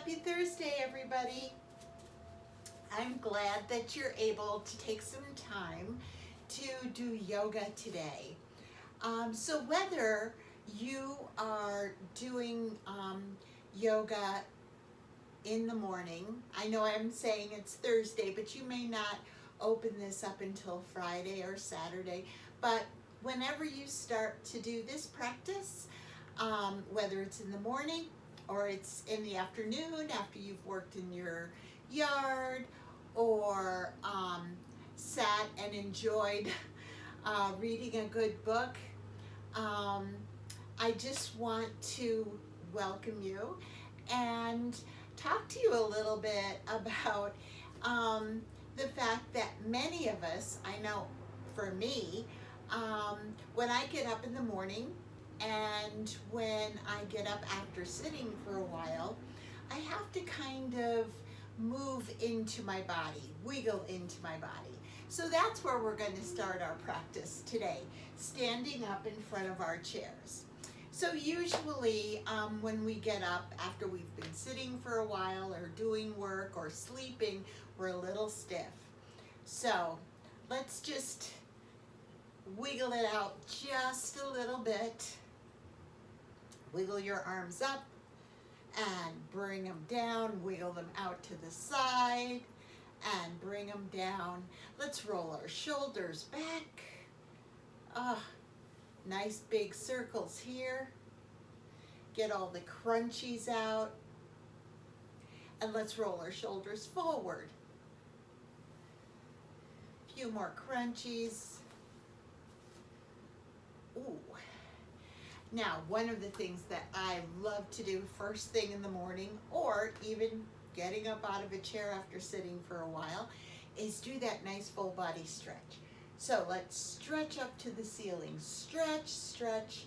Happy Thursday, everybody. I'm glad that you're able to take some time to do yoga today. So whether you are doing yoga in the morning, I know I'm saying it's Thursday, but you may not open this up until Friday or Saturday, but whenever you start to do this practice, whether it's in the morning or it's in the afternoon after you've worked in your yard or sat and enjoyed reading a good book, I just want to welcome you and talk to you a little bit about the fact that many of us, I know for me, when I get up in the morning and when I get up after sitting for a while, I have to kind of move into my body, wiggle into my body. So that's where we're going to start our practice today, standing up in front of our chairs. So usually when we get up after we've been sitting for a while or doing work or sleeping, we're a little stiff. So let's just wiggle it out just a little bit. Wiggle your arms up and bring them down. Wiggle them out to the side and bring them down. Let's roll our shoulders back. Nice big circles here. Get all the crunchies out. And let's roll our shoulders forward. A few more crunchies. Ooh. Now, one of the things that I love to do first thing in the morning, or even getting up out of a chair after sitting for a while, is do that nice full body stretch. So let's stretch up to the ceiling. Stretch, stretch.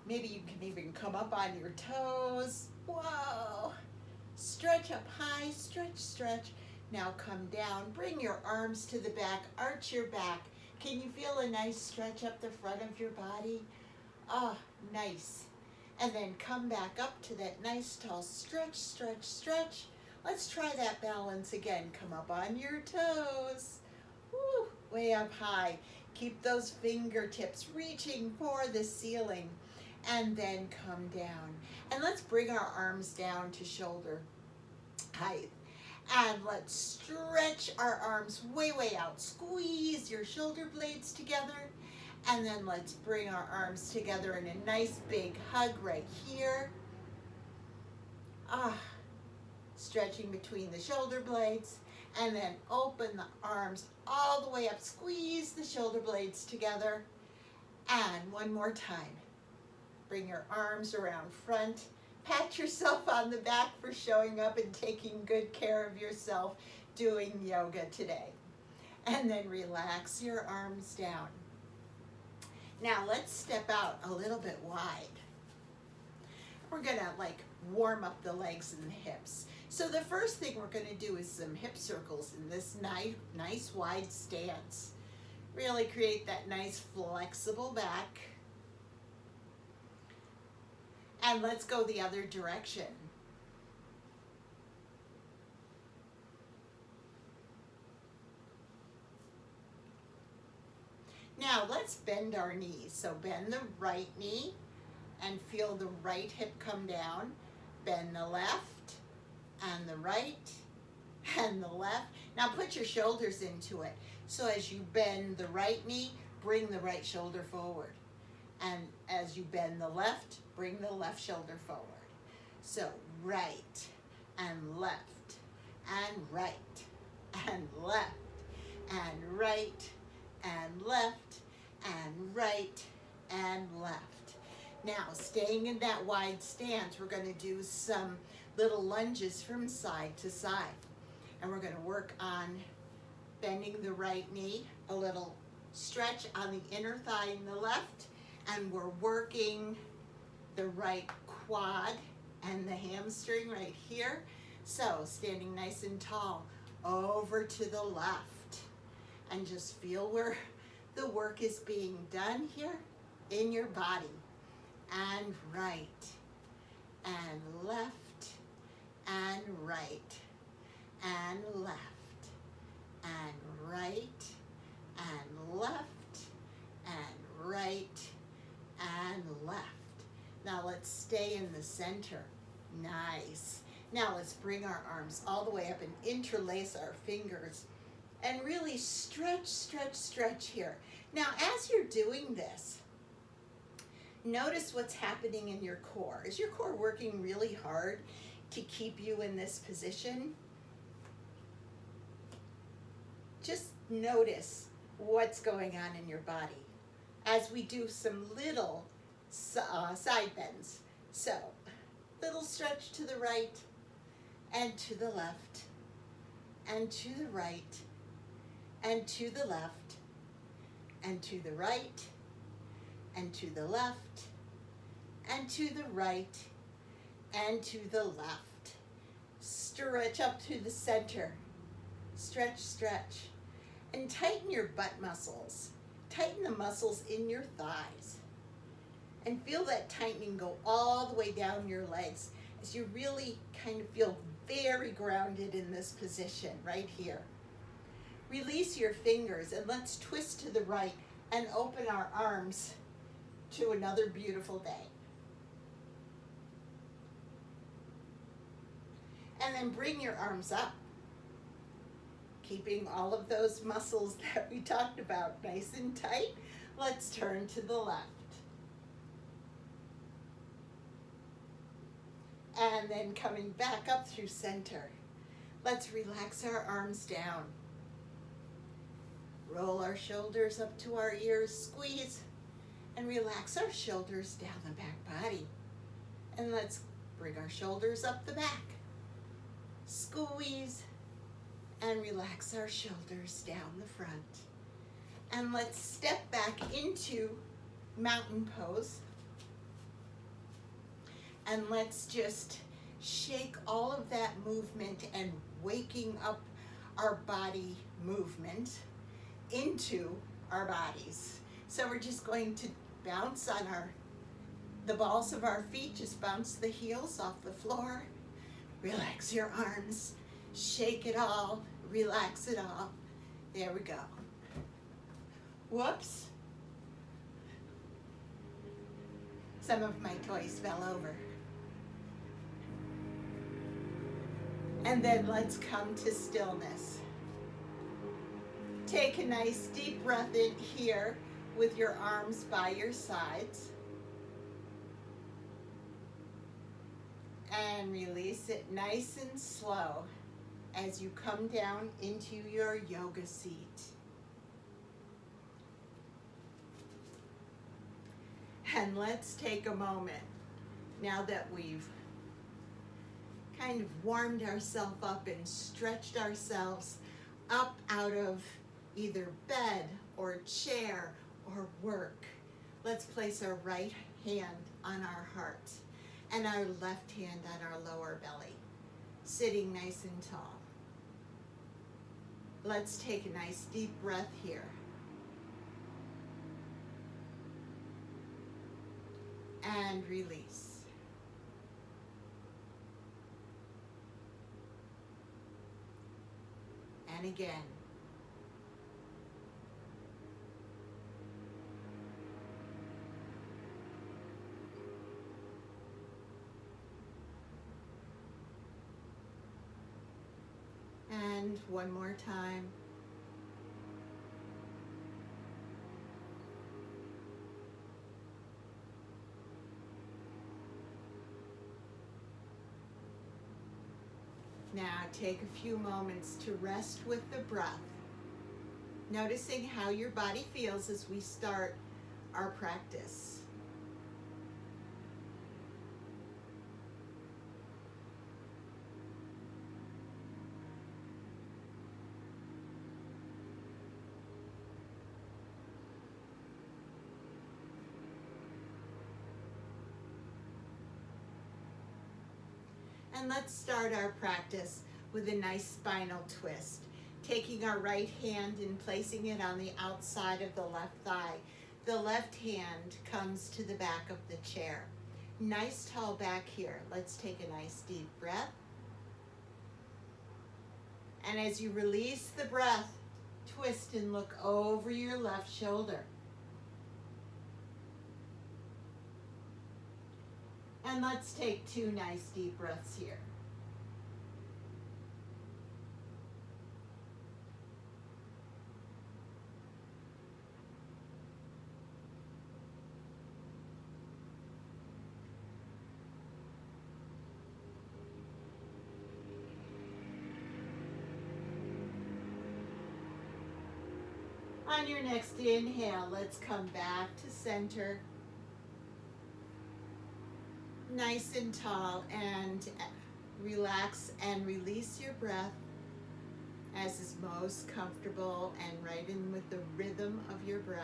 Maybe you can even come up on your toes. Whoa. Stretch up high, stretch, stretch. Now come down. Bring your arms to the back. Arch your back. Can you feel a nice stretch up the front of your body? Nice. And then come back up to that nice tall stretch, stretch, stretch. Let's try that balance again. Come up on your toes. Woo, way up high. Keep those fingertips reaching for the ceiling. And then come down. And let's bring our arms down to shoulder height. And let's stretch our arms way, way out. Squeeze your shoulder blades together. And then let's bring our arms together in a nice big hug right here. Stretching between the shoulder blades. And then open the arms all the way up. Squeeze the shoulder blades together. And one more time. Bring your arms around front. Pat yourself on the back for showing up and taking good care of yourself doing yoga today. And then relax your arms down. Now let's step out a little bit wide. We're gonna warm up the legs and the hips. So the first thing we're gonna do is some hip circles in this nice wide stance. Really create that nice flexible back. And let's go the other direction. Now let's bend our knees. So bend the right knee and feel the right hip come down. Bend the left and the right and the left. Now put your shoulders into it. So as you bend the right knee, bring the right shoulder forward. And as you bend the left, bring the left shoulder forward. So right and left and right and left and right and left and right and left. Now, staying in that wide stance, we're going to do some little lunges from side to side. And we're going to work on bending the right knee, a little stretch on the inner thigh in the left, and we're working the right quad and the hamstring right here. So, standing nice and tall, over to the left. And just feel where the work is being done here in your body. And right, and left, and right, and left, and right, and left, and right, and left. Now let's stay in the center. Nice. Now let's bring our arms all the way up and interlace our fingers and really stretch, stretch, stretch here. Now as you're doing this, notice what's happening in your core. Is your core working really hard to keep you in this position? Just notice what's going on in your body as we do some little side bends. So, little stretch to the right and to the left and to the right and to the left and to the right and to the left and to the right and to the left. Stretch up to the center. Stretch, stretch. And tighten your butt muscles. Tighten the muscles in your thighs. And feel that tightening go all the way down your legs as you really kind of feel very grounded in this position right here. Release your fingers and let's twist to the right and open our arms to another beautiful day. And then bring your arms up, keeping all of those muscles that we talked about nice and tight. Let's turn to the left. And then coming back up through center. Let's relax our arms down. Roll our shoulders up to our ears, squeeze, and relax our shoulders down the back body. And let's bring our shoulders up the back. Squeeze, and relax our shoulders down the front. And let's step back into mountain pose. And let's just shake all of that movement and waking up our body movement into our bodies. So we're just going to bounce on the balls of our feet, just bounce the heels off the floor. Relax your arms, shake it all, relax it all. There we go. Whoops. Some of my toys fell over. And then let's come to stillness. Take a nice deep breath in here with your arms by your sides. And release it nice and slow as you come down into your yoga seat. And let's take a moment, now that we've kind of warmed ourselves up and stretched ourselves up out of either bed or chair or work. Let's place our right hand on our heart and our left hand on our lower belly, sitting nice and tall. Let's take a nice deep breath here. And release. And again. And one more time. Now take a few moments to rest with the breath, noticing how your body feels as we start our practice. And let's start our practice with a nice spinal twist. Taking our right hand and placing it on the outside of the left thigh. The left hand comes to the back of the chair. Nice tall back here. Let's take a nice deep breath. And as you release the breath, twist and look over your left shoulder. And let's take 2 nice deep breaths here. On your next inhale, let's come back to center. Nice and tall, and relax and release your breath as is most comfortable and right in with the rhythm of your breath.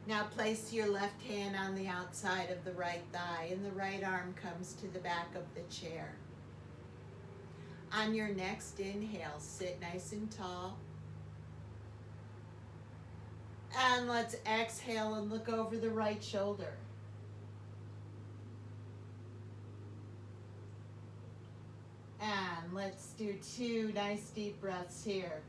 Now place your left hand on the outside of the right thigh and the right arm comes to the back of the chair. On your next inhale, sit nice and tall. And let's exhale and look over the right shoulder. And let's do 2 nice deep breaths here.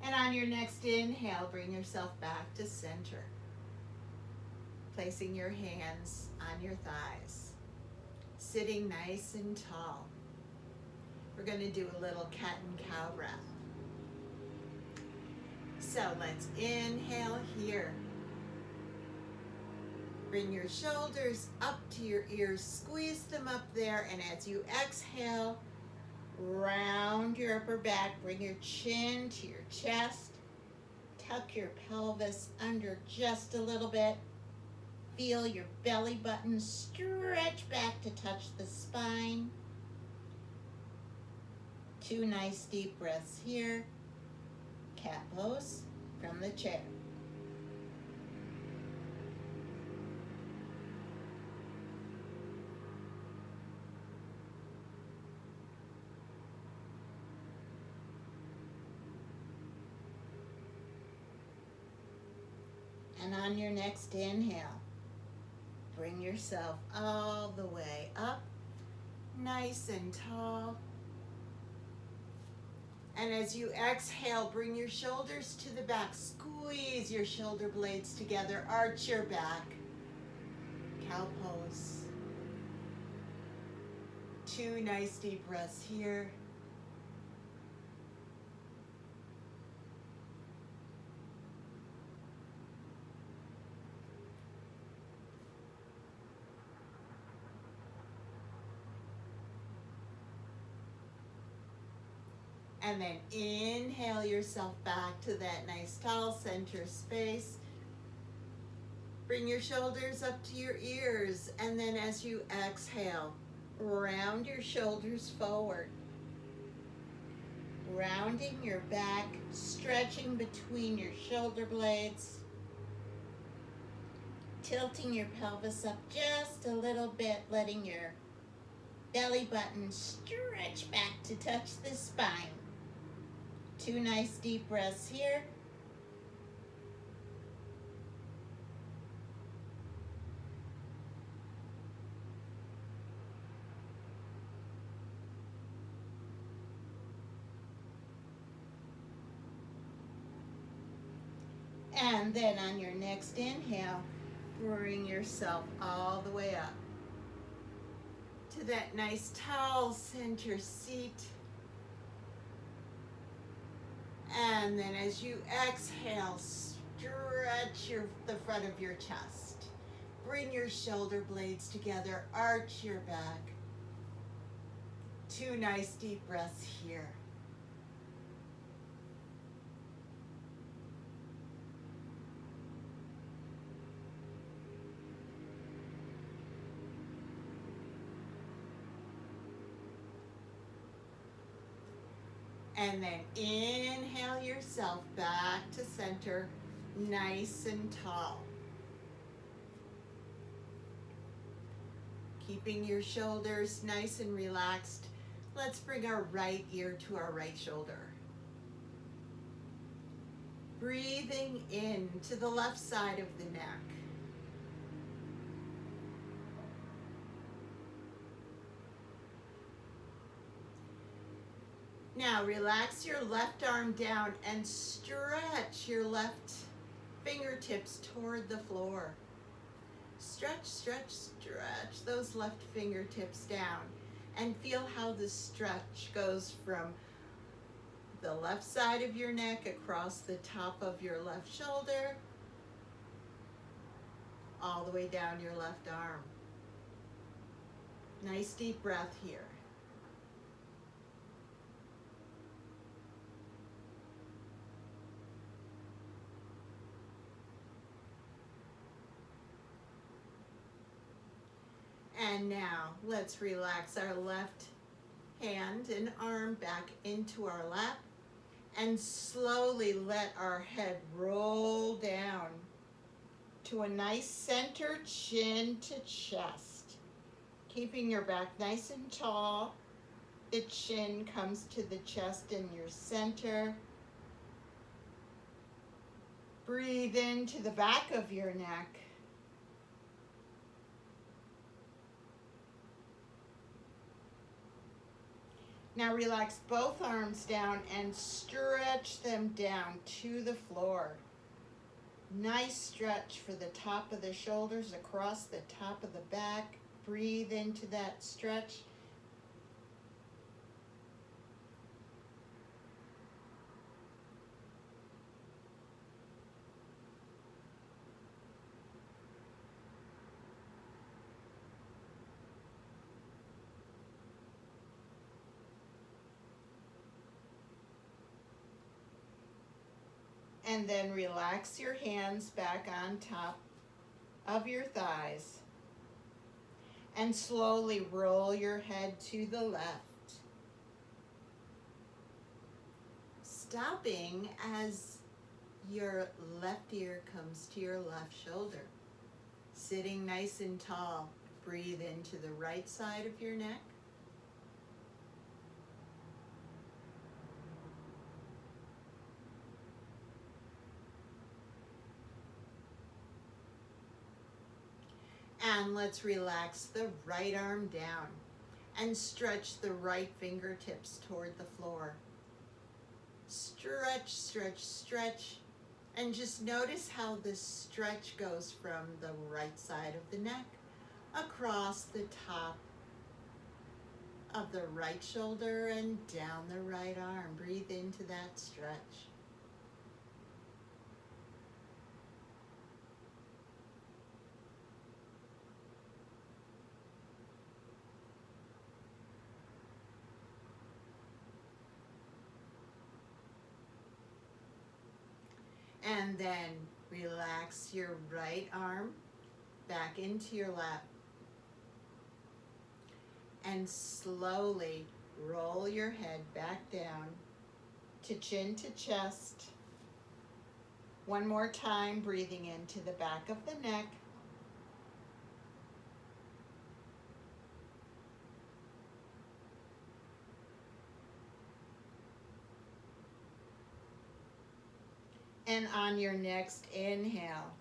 And on your next inhale, bring yourself back to center. Placing your hands on your thighs. Sitting nice and tall. We're going to do a little cat and cow breath. So let's inhale here. Bring your shoulders up to your ears. Squeeze them up there. And as you exhale, round your upper back, bring your chin to your chest, tuck your pelvis under just a little bit, feel your belly button stretch back to touch the spine. 2 nice deep breaths here, cat pose from the chair. And on your next inhale, bring yourself all the way up, nice and tall. And as you exhale, bring your shoulders to the back. Squeeze your shoulder blades together, arch your back. Cow pose. 2 nice deep breaths here. And then inhale yourself back to that nice tall center space. Bring your shoulders up to your ears. And then as you exhale, round your shoulders forward. Rounding your back, stretching between your shoulder blades. Tilting your pelvis up just a little bit, letting your belly button stretch back to touch the spine. 2 nice deep breaths here. And then on your next inhale, bring yourself all the way up to that nice tall center seat. And then as you exhale, stretch the front of your chest. Bring your shoulder blades together, arch your back. 2 nice deep breaths here. And then inhale yourself back to center, nice and tall. Keeping your shoulders nice and relaxed, let's bring our right ear to our right shoulder. Breathing in to the left side of the neck. Now relax your left arm down and stretch your left fingertips toward the floor. Stretch, stretch, stretch those left fingertips down and feel how the stretch goes from the left side of your neck across the top of your left shoulder, all the way down your left arm. Nice deep breath here. And now let's relax our left hand and arm back into our lap and slowly let our head roll down to a nice center chin to chest. Keeping your back nice and tall. The chin comes to the chest in your center. Breathe into the back of your neck. Now relax both arms down and stretch them down to the floor. Nice stretch for the top of the shoulders across the top of the back. Breathe into that stretch. And then relax your hands back on top of your thighs. And slowly roll your head to the left. Stopping as your left ear comes to your left shoulder. Sitting nice and tall. Breathe into the right side of your neck. And let's relax the right arm down and stretch the right fingertips toward the floor. Stretch, stretch, stretch. And just notice how this stretch goes from the right side of the neck across the top of the right shoulder and down the right arm. Breathe into that stretch. And then relax your right arm back into your lap. And slowly roll your head back down to chin to chest. One more time, breathing into the back of the neck. And on your next inhale,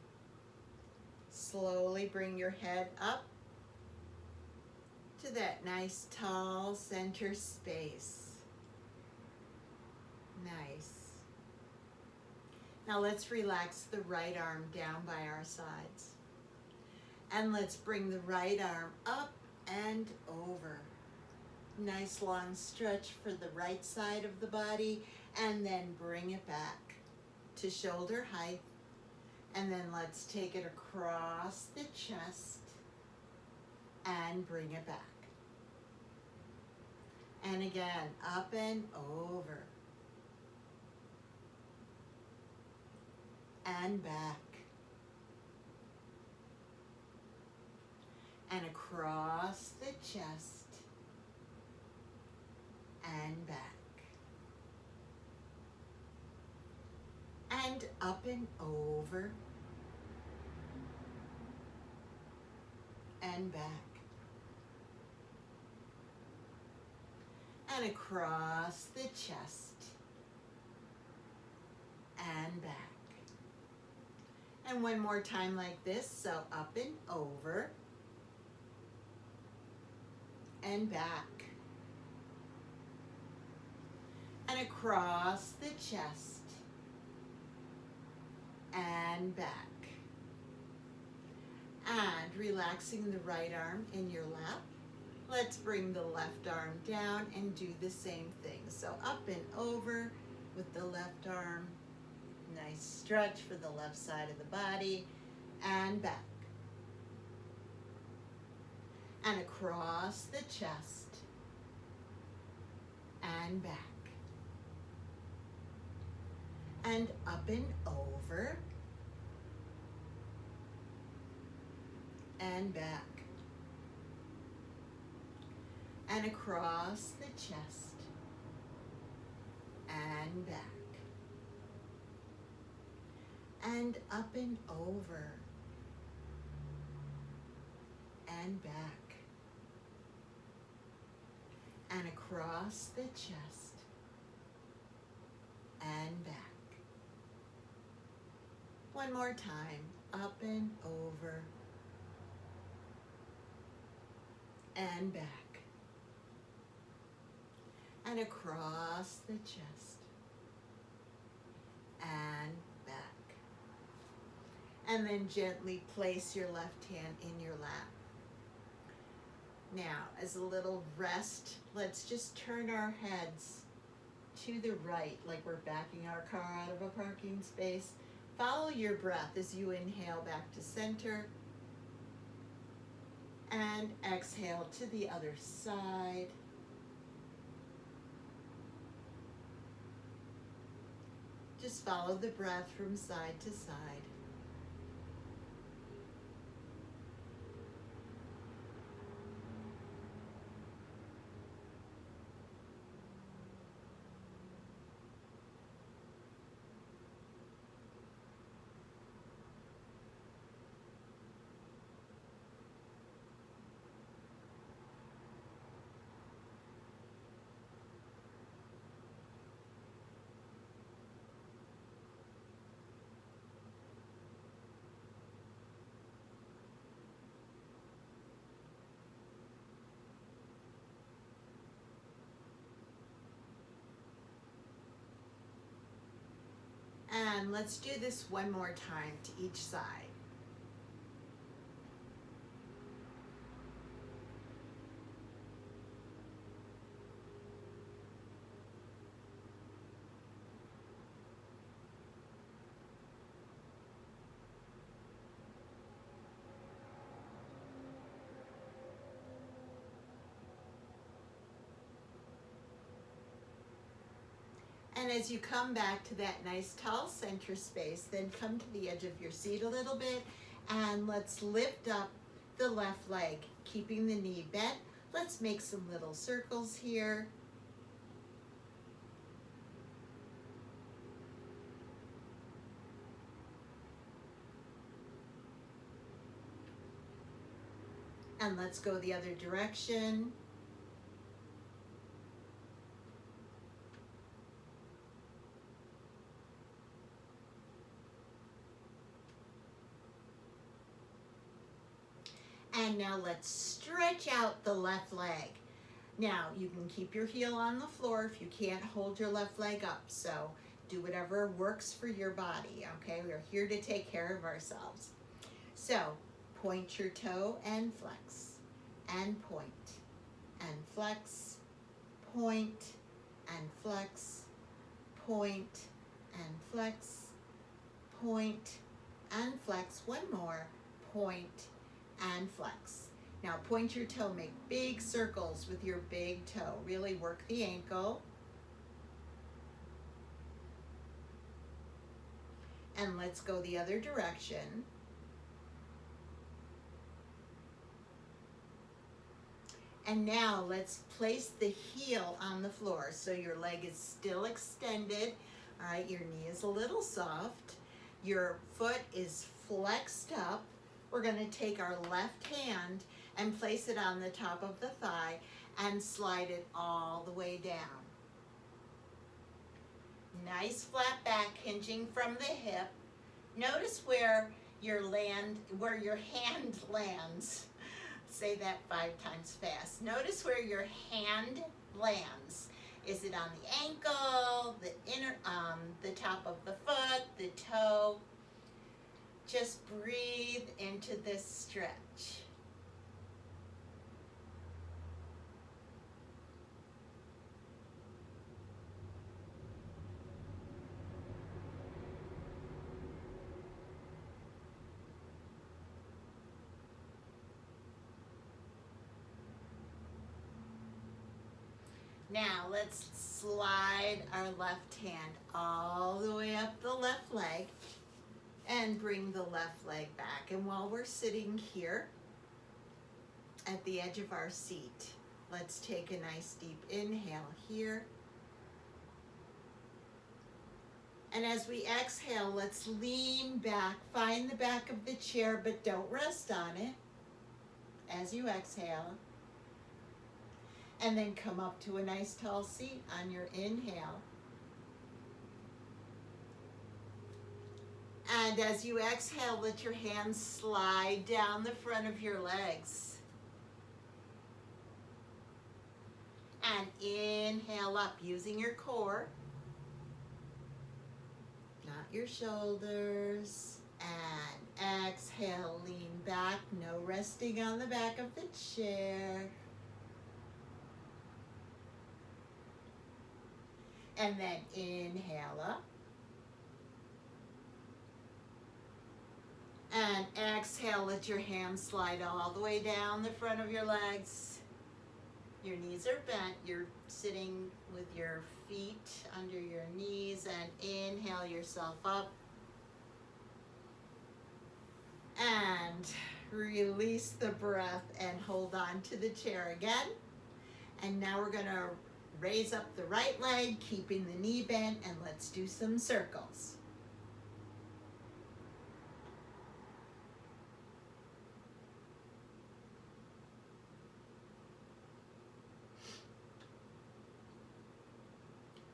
slowly bring your head up to that nice tall center space. Nice. Now let's relax the right arm down by our sides. And let's bring the right arm up and over. Nice long stretch for the right side of the body, and then bring it back to shoulder height, and then let's take it across the chest and bring it back. And again, up and over. And back. And across the chest and back. and up and over and back and across the chest and back. And one more time like this, so up and over and back and across the chest and back. And relaxing the right arm in your lap. Let's bring the left arm down and do the same thing. So up and over with the left arm. Nice stretch for the left side of the body and back. And across the chest and back. And up and over and back. And across the chest and back. And up and over and back. And across the chest and back. One more time, up and over and back. And across the chest and back. And then gently place your left hand in your lap. Now, as a little rest, let's just turn our heads to the right, like we're backing our car out of a parking space. Follow your breath as you inhale back to center. And exhale to the other side. Just follow the breath from side to side. And let's do this one more time to each side. And as you come back to that nice tall center space, then come to the edge of your seat a little bit and let's lift up the left leg, keeping the knee bent. Let's make some little circles here. And let's go the other direction. And now let's stretch out the left leg. Now you can keep your heel on the floor if you can't hold your left leg up. So do whatever works for your body, okay? We're here to take care of ourselves. So point your toe and flex, and point, and flex, point, and flex, point, and flex, point, and flex. One more, point, and flex. Now point your toe, make big circles with your big toe. Really work the ankle. And let's go the other direction. And now let's place the heel on the floor so your leg is still extended, All right, your knee is a little soft. Your foot is flexed up. We're going to take our left hand and place it on the top of the thigh and slide it all the way down. Nice flat back hinging from the hip. Notice where your hand lands. Say that 5 times fast. Notice where your hand lands. Is it on the ankle, the top of the foot, the toe? Just breathe into this stretch. Now let's slide our left hand all the way up the left leg and bring the left leg back. And while we're sitting here at the edge of our seat, let's take a nice deep inhale here. And as we exhale, let's lean back, find the back of the chair, but don't rest on it as you exhale. And then come up to a nice tall seat on your inhale. And as you exhale, let your hands slide down the front of your legs. And inhale up using your core, not your shoulders. And exhale, lean back, no resting on the back of the chair. And then inhale up. And exhale, let your hands slide all the way down the front of your legs. Your knees are bent. You're sitting with your feet under your knees, and inhale yourself up. And release the breath and hold on to the chair again. And now we're going to raise up the right leg, keeping the knee bent, and let's do some circles.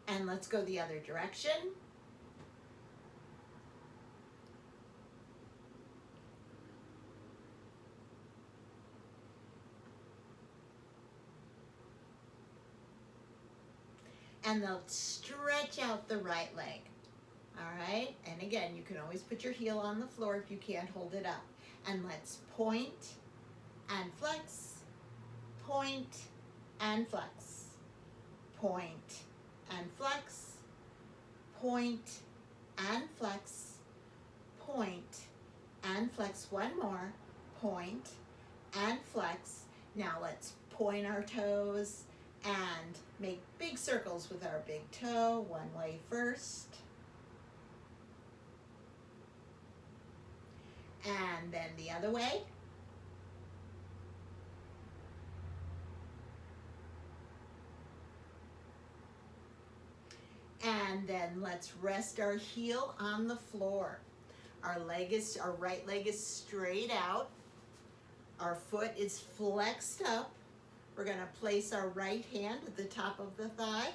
And let's go the other direction. And they'll stretch out the right leg. All right? And again, you can always put your heel on the floor if you can't hold it up. And let's point and flex, point and flex, point and flex, point and flex, point and flex. One more, point and flex. Now let's point our toes and make big circles with our big toe, one way first. And then the other way. And then let's rest our heel on the floor. Our right leg is straight out. Our foot is flexed up. We're going to place our right hand at the top of the thigh,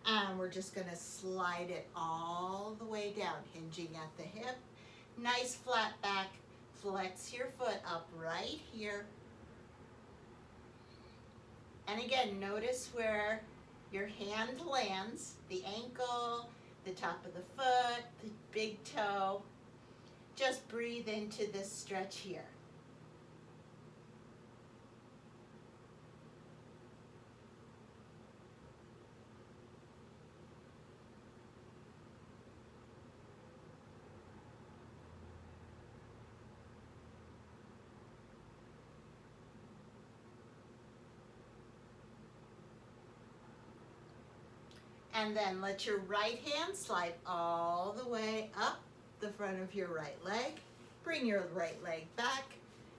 and we're just going to slide it all the way down, hinging at the hip. Nice flat back. Flex your foot up right here. And again, notice where your hand lands, the ankle, the top of the foot, the big toe. Just breathe into this stretch here. And then let your right hand slide all the way up the front of your right leg. Bring your right leg back,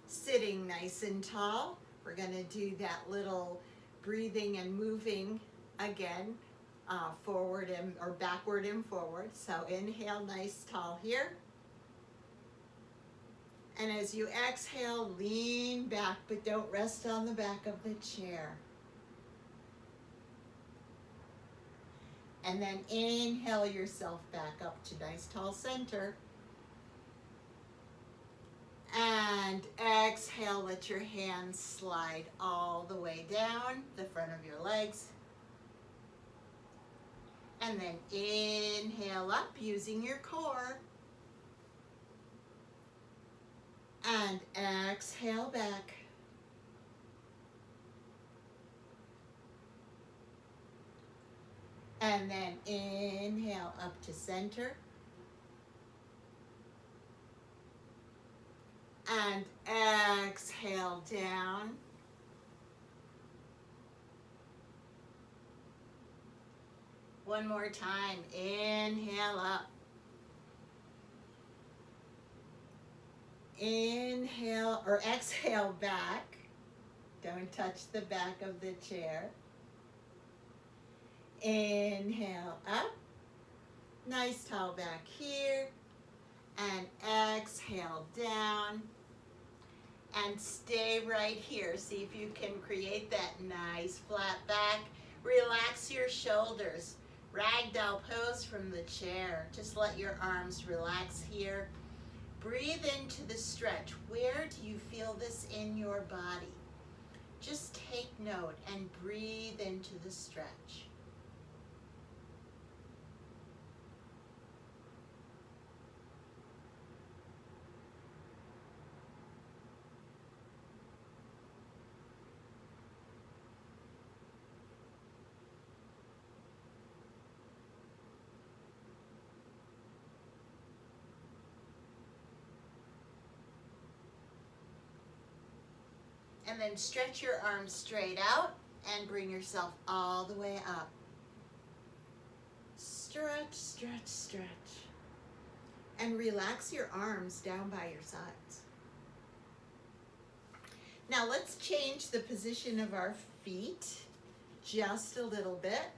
sitting nice and tall. We're going to do that little breathing and moving again forward and or backward and forward. So inhale, nice tall here. And as you exhale, lean back, but don't rest on the back of the chair. And then inhale yourself back up to nice tall center. And exhale, let your hands slide all the way down the front of your legs. And then inhale up using your core. And exhale back. And then inhale up to center. And exhale down. One more time. Inhale up. Inhale or exhale back. Don't touch the back of the chair. Inhale up. Nice tall back here. And exhale down. And stay right here. See if you can create that nice flat back. Relax your shoulders. Ragdoll pose from the chair. Just let your arms relax here. Breathe into the stretch. Where do you feel this in your body? Just take note and breathe into the stretch. And then stretch your arms straight out and bring yourself all the way up. Stretch, stretch, stretch. And relax your arms down by your sides. Now let's change the position of our feet just a little bit,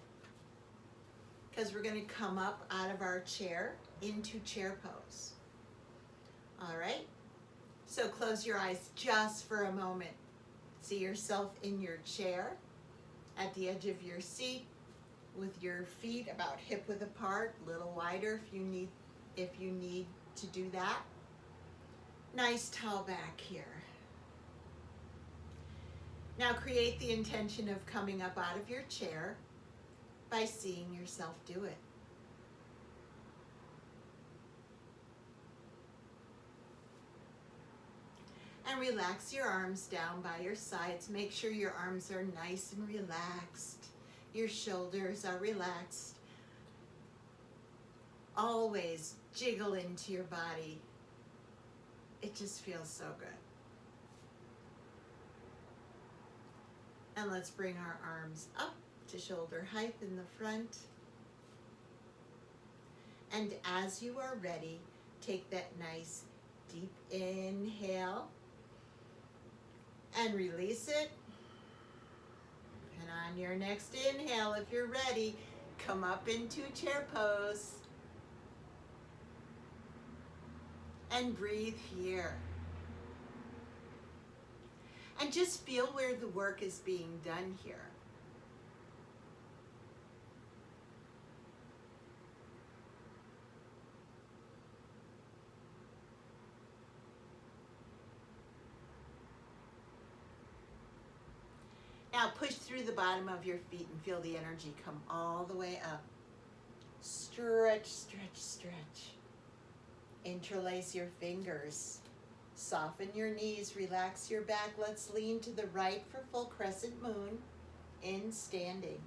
because we're going to come up out of our chair into chair pose. All right? So close your eyes just for a moment. See yourself in your chair at the edge of your seat with your feet about hip width apart, a little wider if you need to do that. Nice tall back here. Now create the intention of coming up out of your chair by seeing yourself do it. And relax your arms down by your sides. Make sure your arms are nice and relaxed. Your shoulders are relaxed. Always jiggle into your body. It just feels so good. And let's bring our arms up to shoulder height in the front. And as you are ready, take that nice deep inhale. And release it. And on your next inhale, if you're ready, come up into chair pose. And breathe here. And just feel where the work is being done here. Now push through the bottom of your feet and feel the energy come all the way up. Stretch, stretch, stretch. Interlace your fingers. Soften your knees, relax your back. Let's lean to the right for full crescent moon in standing.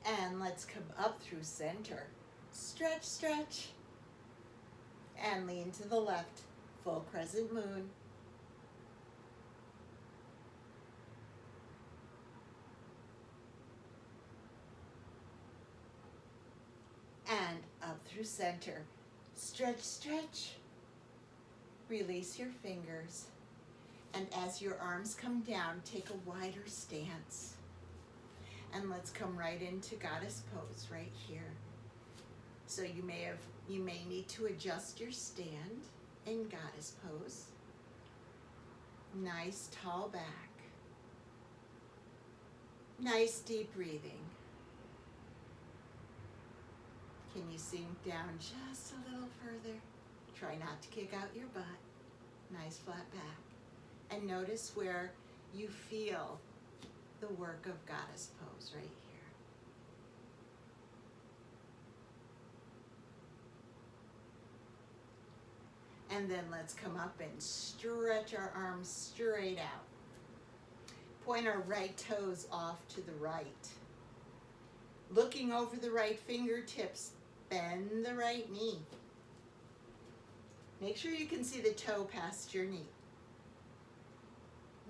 And let's come up through center. Stretch, stretch. And lean to the left, full crescent moon. And up through center. Stretch, stretch. Release your fingers. And as your arms come down, take a wider stance. And let's come right into goddess pose right here. So you may need to adjust your stand in goddess pose. Nice tall back. Nice deep breathing. Can you sink down just a little further? Try not to kick out your butt. Nice flat back. And notice where you feel the work of goddess pose right here. And then let's come up and stretch our arms straight out. Point our right toes off to the right. Looking over the right fingertips, bend the right knee. Make sure you can see the toe past your knee.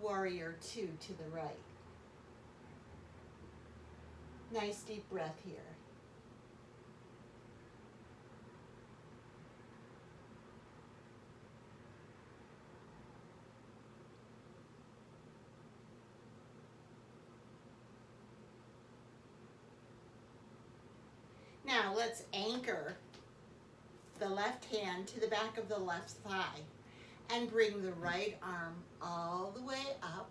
Warrior two to the right. Nice deep breath here. Now let's anchor the left hand to the back of the left thigh and bring the right arm all the way up.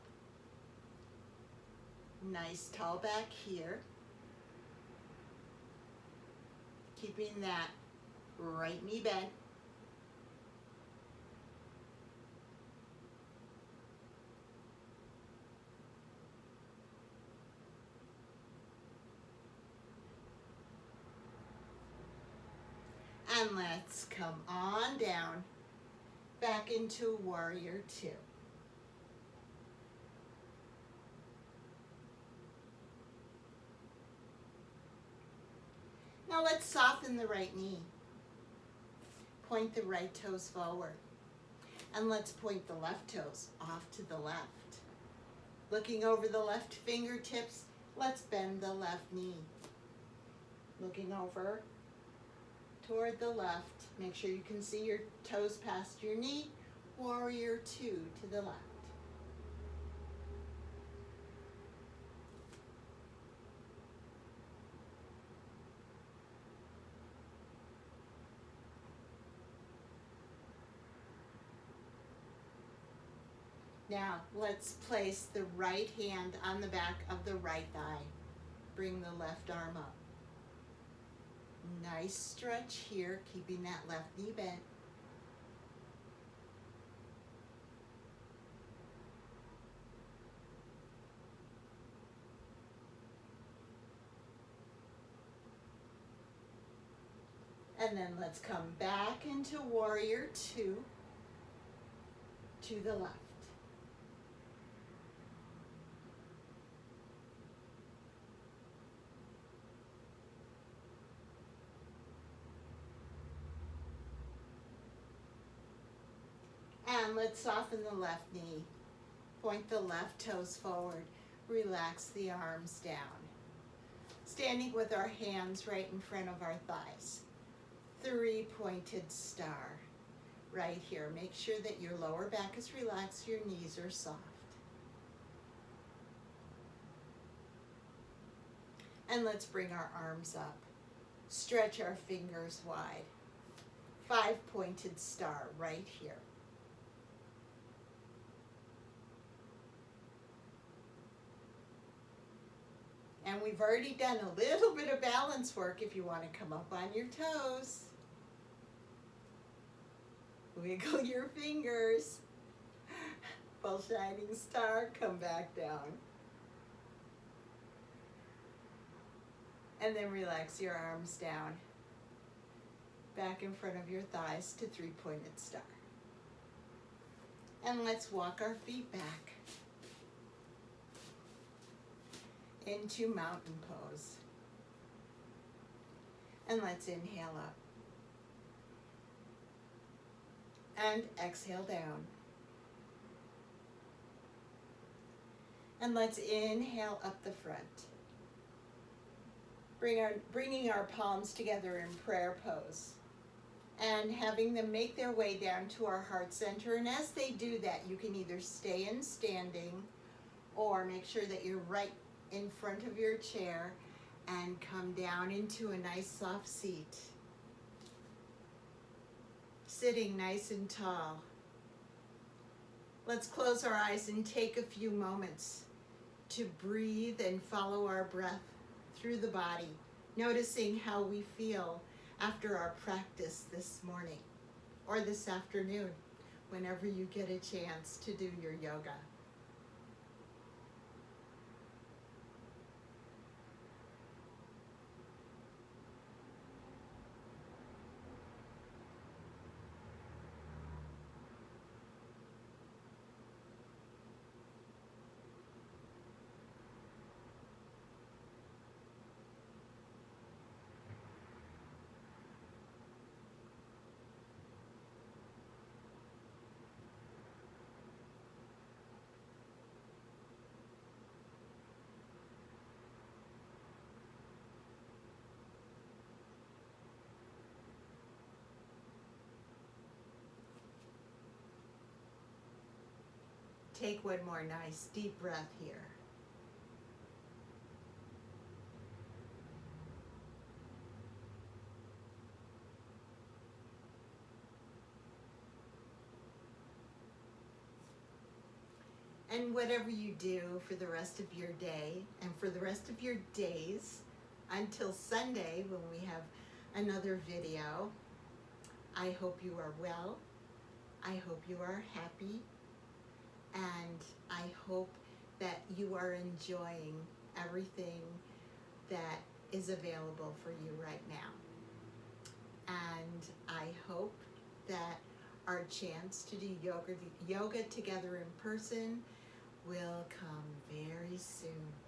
Nice tall back here. Keeping that right knee bent. And let's come on down, back into warrior two. Now let's soften the right knee. Point the right toes forward. And let's point the left toes off to the left. Looking over the left fingertips, let's bend the left knee. Looking over toward the left. Make sure you can see your toes past your knee. Warrior two to the left. Now let's place the right hand on the back of the right thigh. Bring the left arm up. Nice stretch here, keeping that left knee bent. And then let's come back into warrior two to the left. And let's soften the left knee. Point the left toes forward. Relax the arms down. Standing with our hands right in front of our thighs. Three-pointed star right here. Make sure that your lower back is relaxed, your knees are soft. And let's bring our arms up. Stretch our fingers wide. Five-pointed star right here. And we've already done a little bit of balance work if you want to come up on your toes. Wiggle your fingers. Full shining star, come back down. And then relax your arms down. Back in front of your thighs to three-pointed star. And let's walk our feet back into mountain pose. And let's inhale up. And exhale down. And let's inhale up the front. Bringing our palms together in prayer pose. and having them make their way down to our heart center. And as they do that, you can either stay in standing or make sure that you're right in front of your chair and come down into a nice soft seat. Sitting nice and tall. Let's close our eyes and take a few moments to breathe and follow our breath through the body, noticing how we feel after our practice this morning or this afternoon, whenever you get a chance to do your yoga. Take one more nice deep breath here. And whatever you do for the rest of your day and for the rest of your days until Sunday when we have another video, I hope you are well. I hope you are happy. And I hope that you are enjoying everything that is available for you right now. And I hope that our chance to do yoga together in person will come very soon.